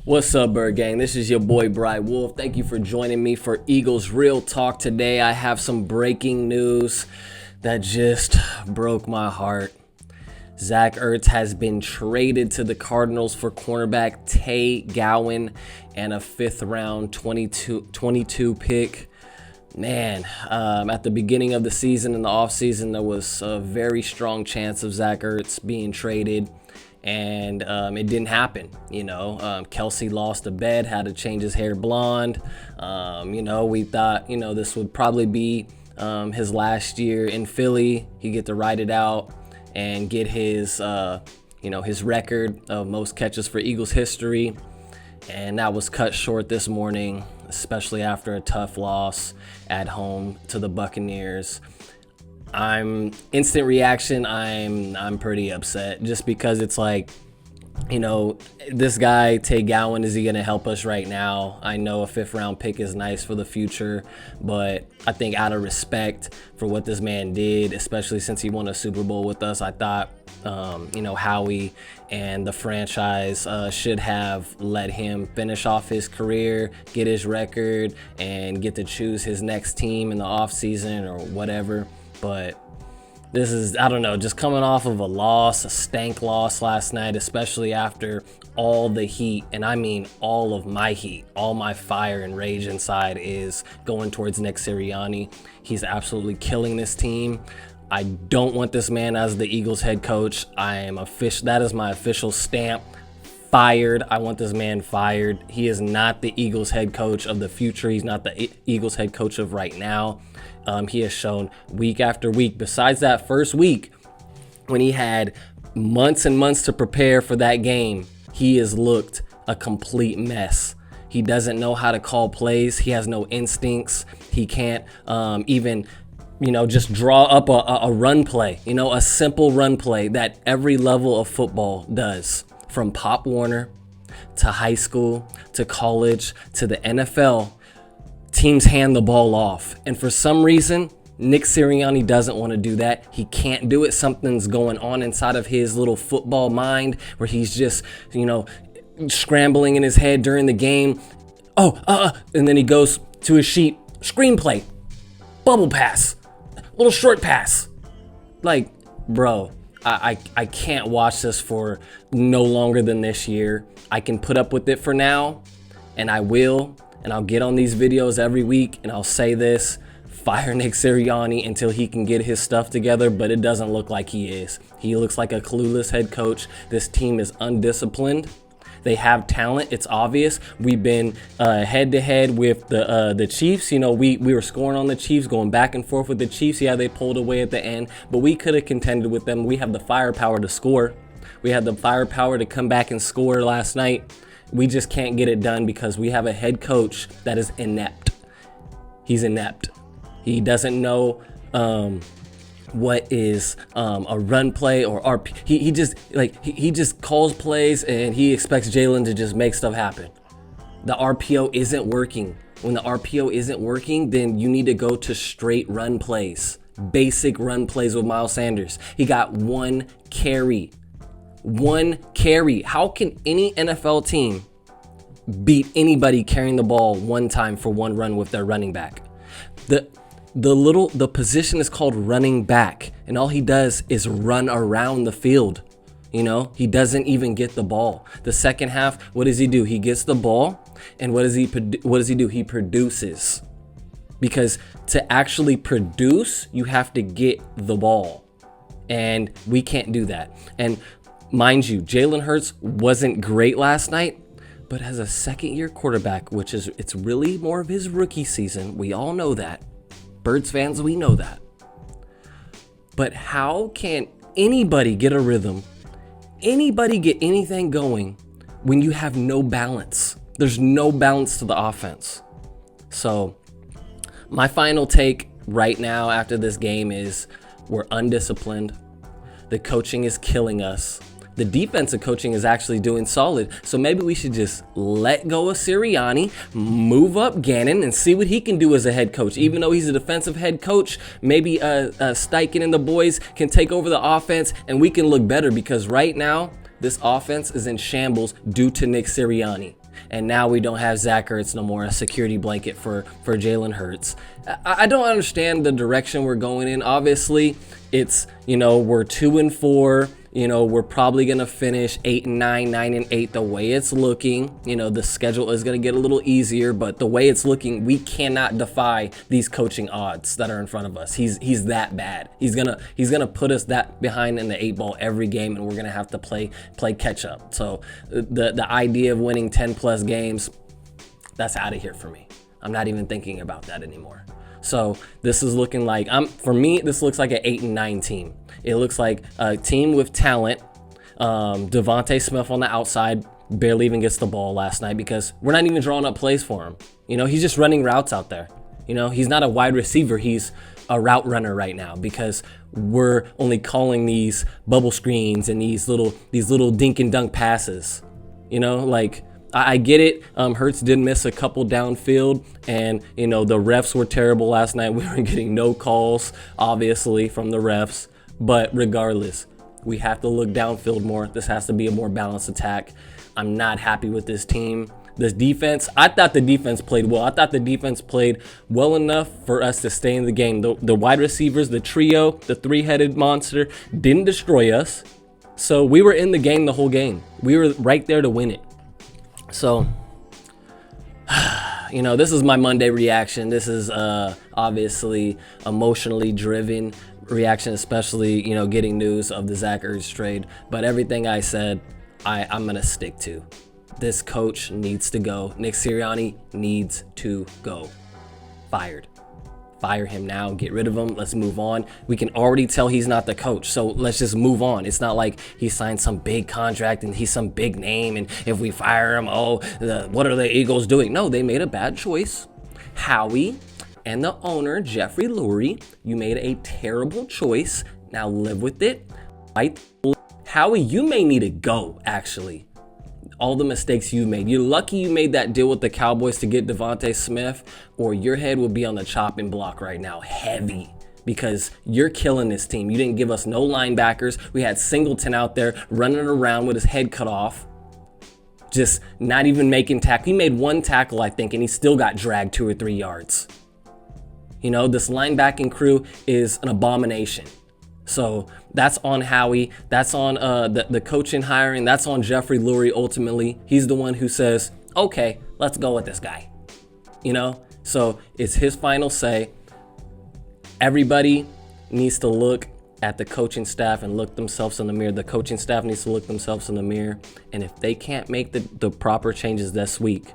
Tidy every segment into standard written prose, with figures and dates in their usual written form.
What's up, Bird Gang? This is your boy, Bright Wolf. Thank you for joining me for Eagles Real Talk today. I have some breaking news that just broke my heart. Zach Ertz has been traded to the Cardinals for cornerback Tay Gowan and a 5th round 22 pick. Man, at the beginning of the season, in the offseason, there was a very strong chance of Zach Ertz being traded. And it didn't happen. Kelsey lost a bet, had to change his hair blonde. We thought, this would probably be his last year in Philly. He'd get to ride it out and get his, his record of most catches for Eagles history. And that was cut short this morning, especially after a tough loss at home to the Buccaneers. Instant reaction, I'm pretty upset just because it's like, this guy, Tay Gowan, is he going to help us right now? I know a 5th round pick is nice for the future, but I think out of respect for what this man did, especially since he won a Super Bowl with us, I thought, Howie and the franchise should have let him finish off his career, get his record, and get to choose his next team in the offseason or whatever. But this is, I don't know, just coming off of a stank loss last night, especially after all the heat, and I mean all of my heat, all my fire and rage inside is going towards Nick Sirianni. He's absolutely killing this team. I don't want this man as the Eagles head coach. That is my official stamp. Fired. I want this man fired. He is not the Eagles head coach of the future. He's not the Eagles head coach of right now. He has shown week after week, besides that first week when he had months and months to prepare for that game, he has looked a complete mess. He doesn't know how to call plays. He has no instincts. He can't even just draw up a run play, a simple run play that every level of football does. From Pop Warner to high school to college to the NFL, teams hand the ball off. And for some reason, Nick Sirianni doesn't want to do that. He can't do it. Something's going on inside of his little football mind where he's just, scrambling in his head during the game. And then he goes to his sheet, screenplay, bubble pass, little short pass. Like, bro, I can't watch this for no longer than this year. I can put up with it for now, and I will, and I'll get on these videos every week, and I'll say this: fire Nick Sirianni until he can get his stuff together, but it doesn't look like he is. He looks like a clueless head coach. This team is undisciplined. They have talent. It's obvious. We've been head-to-head with the Chiefs. We were scoring on the Chiefs, going back and forth with the Chiefs. Yeah, they pulled away at the end, but we could have contended with them. We have the firepower to score. We had the firepower to come back and score last night. We just can't get it done because we have a head coach that is inept. He's inept. He doesn't know what is a run play or RP. He just calls plays and he expects Jalen to just make stuff happen. The RPO isn't working. When the RPO isn't working, then you need to go to straight run plays, basic run plays with Miles Sanders. He got one carry. How can any NFL team beat anybody carrying the ball one time for one run with their running back? The position is called running back, and all he does is run around the field. He doesn't even get the ball. The second half, what does he do? He gets the ball, and what does he do? He produces. Because to actually produce, you have to get the ball, and we can't do that. And mind you, Jalen Hurts wasn't great last night, but as a second-year quarterback, it's really more of his rookie season. We all know that. Birds fans, we know that. But how can anybody get a rhythm, anybody get anything going when you have no balance? There's no balance to the offense. So my final take right now after this game is we're undisciplined. The coaching is killing us. The defensive coaching is actually doing solid. So maybe we should just let go of Sirianni, move up Gannon, and see what he can do as a head coach. Even though he's a defensive head coach, maybe Steichen and the boys can take over the offense and we can look better, because right now this offense is in shambles due to Nick Sirianni. And now we don't have Zach Ertz no more, a security blanket for Jalen Hurts. I don't understand the direction we're going in. Obviously, it's, we're 2-4. We're probably going to finish 8-9, 9-8 the way it's looking. The schedule is going to get a little easier, but the way it's looking, we cannot defy these coaching odds that are in front of us. He's that bad. He's going to put us that behind in the 8-ball every game, and we're going to have to play catch up. So the idea of winning 10 plus games, that's out of here for me. I'm not even thinking about that anymore. So this is looking like, for me, this looks like an 8-9 team. It looks like a team with talent. Devontae Smith on the outside barely even gets the ball last night because we're not even drawing up plays for him. He's just running routes out there. He's not a wide receiver. He's a route runner right now because we're only calling these bubble screens and these little dink and dunk passes. I get it. Hurts did miss a couple downfield, and the refs were terrible last night. We were getting no calls, obviously, from the refs. But regardless, we have to look downfield more. This has to be a more balanced attack. I'm not happy with this team. This defense, I thought the defense played well. I thought the defense played well enough for us to stay in the game. The wide receivers, the trio, the three-headed monster didn't destroy us. So we were in the game the whole game. We were right there to win it. So, this is my Monday reaction. This is obviously emotionally driven reaction, especially, getting news of the Zach Ertz trade. But everything I said, I'm going to stick to. This coach needs to go. Nick Sirianni needs to go. Fired. Fire him now. Get rid of him. Let's move on. We can already tell he's not the coach, so let's just move on. It's not like he signed some big contract and he's some big name, and if we fire him, what are the Eagles doing? No, they made a bad choice. Howie and the owner, Jeffrey Lurie, you made a terrible choice. Now live with it. Right? Howie, you may need to go, actually. All the mistakes you made. You're lucky you made that deal with the Cowboys to get Devontae Smith, or your head would be on the chopping block right now, heavy, because you're killing this team. You didn't give us no linebackers. We had Singleton out there running around with his head cut off, just not even making tackle. He made one tackle, I think, and he still got dragged 2 or 3 yards. This linebacking crew is an abomination. So that's on Howie. That's on the coaching hiring. That's on Jeffrey Lurie ultimately. He's the one who says, okay, let's go with this guy. So it's his final say. Everybody needs to look at the coaching staff and look themselves in the mirror. The coaching staff needs to look themselves in the mirror. And if they can't make the proper changes this week,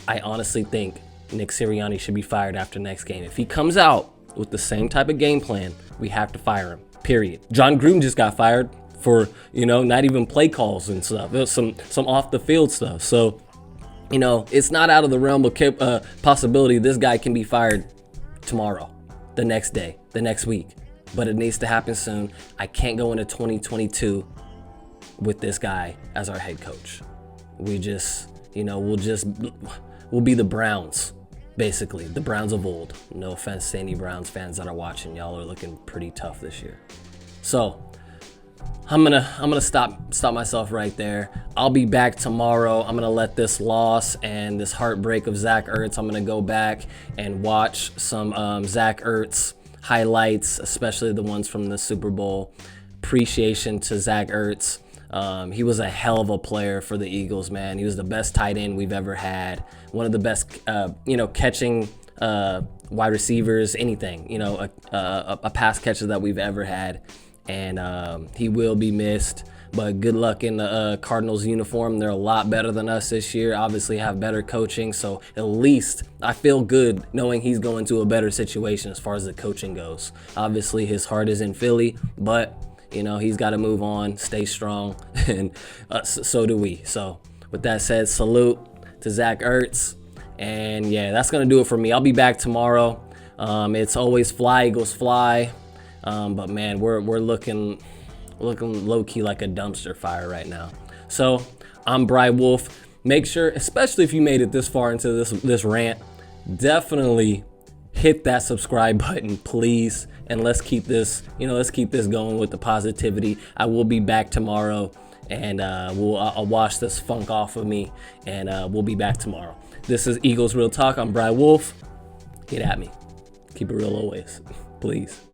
I honestly think Nick Sirianni should be fired after next game. If he comes out with the same type of game plan, we have to fire him, period. John Gruden just got fired for, not even play calls and stuff. There's some off the field stuff. So, it's not out of the realm of possibility this guy can be fired tomorrow, the next day, the next week. But it needs to happen soon. I can't go into 2022 with this guy as our head coach. We just, we'll be the Browns. Basically, the Browns of old. No offense to any Browns fans that are watching. Y'all are looking pretty tough this year. So, I'm gonna stop myself right there. I'll be back tomorrow. I'm gonna let this loss and this heartbreak of Zach Ertz, I'm gonna go back and watch some Zach Ertz highlights, especially the ones from the Super Bowl. Appreciation to Zach Ertz. He was a hell of a player for the Eagles, man. He was the best tight end we've ever had. One of the best, catching wide receivers, anything, a pass catcher that we've ever had. And he will be missed. But good luck in the Cardinals uniform. They're a lot better than us this year. Obviously have better coaching. So at least I feel good knowing he's going to a better situation as far as the coaching goes. Obviously his heart is in Philly, but he's got to move on, stay strong, and so do we. So with that said, salute to Zach Ertz. And yeah, that's going to do it for me. I'll be back tomorrow. It's always fly, Eagles fly. But man, we're looking low-key like a dumpster fire right now. So I'm Bry Wolf. Make sure, especially if you made it this far into this rant, definitely hit that subscribe button, please. And let's keep this going with the positivity. I will be back tomorrow. and I'll wash this funk off of me, and we'll be back tomorrow. This is Eagles Real Talk. I'm Bri Wolf. Get at me. Keep it real always, please.